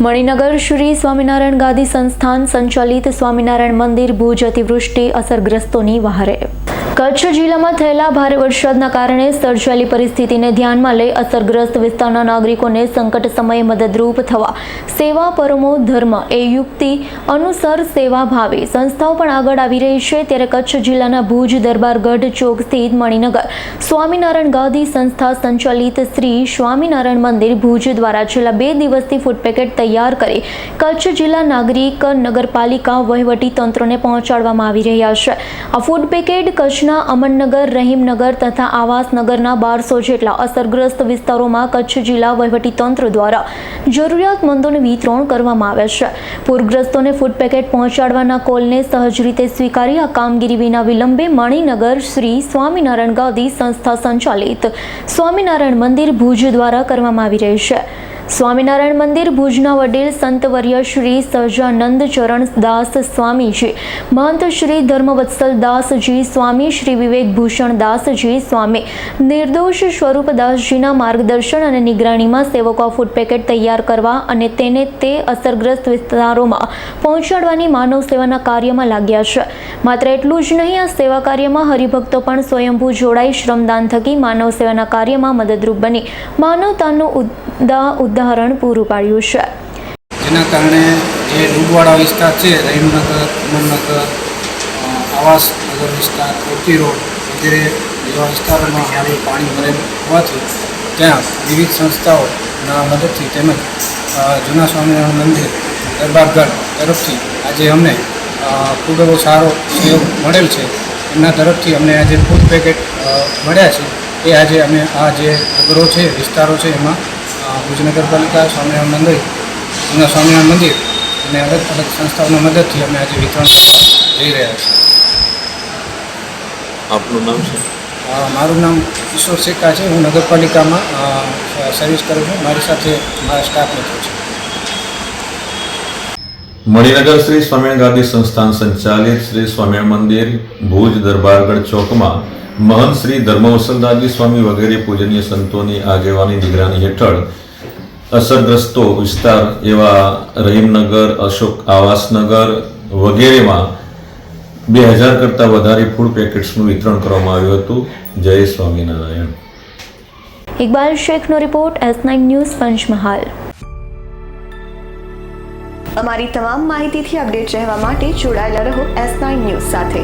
મણિનગર શ્રી સ્વામિનારાયણ ગાદી સંસ્થાન સંચાલિત સ્વામિનારાયણ મંદિર ભુજ અતિવૃષ્ટિ અસરગ્રસ્તોની વહારે। કચ્છ જિલ્લામાં થયેલા ભારે વરસાદના કારણે સર્જાયેલી પરિસ્થિતિને ધ્યાનમાં લઈ અસરગ્રસ્ત વિસ્તારના નાગરિકોને સંકટ સમયે મદદરૂપ થવા સેવા પરમો ધર્મ એ યુક્તિ અનુસાર સેવા ભાવે સંસ્થાઓ પણ આગળ આવી રહી છે। ત્યારે કચ્છ જિલ્લાના ભુજ દરબારગઢ ચોક સ્થિત મણિનગર સ્વામિનારાયણ ગાદી સંસ્થા સંચાલિત શ્રી સ્વામિનારાયણ મંદિર ભુજ દ્વારા છેલ્લા 2 દિવસથી ફૂડ પેકેટ તૈયાર કરી કચ્છ જિલ્લા નાગરિક નગરપાલિકા વહીવટી તંત્રને પહોંચાડવામાં આવી રહ્યા છે। આ ફૂડ પેકેટ કચ્છ અમનનગર, રહીમનગર તથા આવાસનગરના 1200 જેટલા અસરગ્રસ્ત વિસ્તારોમાં કચ્છ જિલ્લા વહીવટીતંત્ર દ્વારા જરૂરિયાતમંદોને વિતરણ કરવામાં આવે છે। પૂરગ્રસ્તોને ફૂડ પેકેટ પહોંચાડવાના કોલને સહજ રીતે સ્વીકારી આ કામગીરી વિના વિલંબે મણિનગર શ્રી સ્વામિનારાયણ ગાદી સંસ્થા સંચાલિત સ્વામિનારાયણ મંદિર ભુજ દ્વારા કરવામાં આવી રહી છે। સ્વામિનારાયણ મંદિર ભુજના વડીલ સંતવર્ય શ્રી સહજાનંદ ચરણ દાસ સ્વામીજી, મહંત શ્રી ધર્મવત્સલ દાસજી સ્વામી, શ્રી વિવેક ભૂષણ દાસજી સ્વામી, નિર્દોષ સ્વરૂપ દાસજીના માર્ગદર્શન અને નિગરાણીમાં સેવકો ફૂડ પેકેટ તૈયાર કરવા અને તેને તે અસરગ્રસ્ત વિસ્તારોમાં પહોંચાડવાની માનવ સેવાના કાર્યમાં લાગ્યા છે। માત્ર એટલું જ નહીં, આ સેવા કાર્યમાં હરિભક્તો પણ સ્વયંભૂ જોડાઈ શ્રમદાન થકી માનવ સેવાના કાર્યમાં મદદરૂપ બની માનવતાનું ઉદાહરણ પૂરું પાડ્યું છે। જેના કારણે જે ડૂબવાળા વિસ્તાર છે, રહીમનગર, અમનનગર, આવાસનગર વિસ્તાર, કોટી રોડ વગેરે એવા વિસ્તારોમાં હાલ પાણી ભરેલું હોવાથી ત્યાં વિવિધ સંસ્થાઓના મદદથી તેમજ જૂના સ્વામિનારાયણ મંદિર દરબારગઢ તરફથી આજે અમને ખૂબ એવો સારો સહયોગ મળેલ છે। એમના તરફથી અમને આજે ફૂડ પેકેટ મળ્યા છે। એ આજે અમે આ જે નગરો છે, વિસ્તારો છે, એમાં ભુજ નગરપાલિકા, સ્વામિનારાયણ મંદિર, જૂના સ્વામિનારાયણ મંદિર અને અલગ અલગ સંસ્થાઓના મદદથી અમે આજે વિતરણ જઈ રહ્યા છીએ। આપનું નામ છે? મારું નામ કિશોર શેકા છે। હું નગરપાલિકામાં સર્વિસ કરું છું। મારી સાથે મારા સ્ટાફ મિત્રો છે। મણિનગર શ્રી સ્વામિનારાયણ ગાદી સંસ્થાન સંચાલિત શ્રી સ્વામિનારાયણ મંદિર ભુજ દરબારગઢ ચોકમાં મહંત શ્રી ધર્મવત્સલ દાસજી સ્વામી વગેરે પૂજનીય સંતોની આગેવાની નિગરાની હેઠળ અસરગ્રસ્તો વિસ્તાર એવા રહીમનગર, અશોક આવાસનગર વગેરેમાં 2000 કરતાં વધારે ફૂડ પેકેટ્સનું વિતરણ કરવામાં આવ્યું હતું। જય સ્વામિનારાયણ। ઇકબાલ શેખનો રિપોર્ટ, S9 ન્યૂઝ, પંચમહાલ। અમારી તમામ માહિતીથી અપડેટ રહેવા માટે જોડાયેલા રહો S9 ન્યૂઝ સાથે।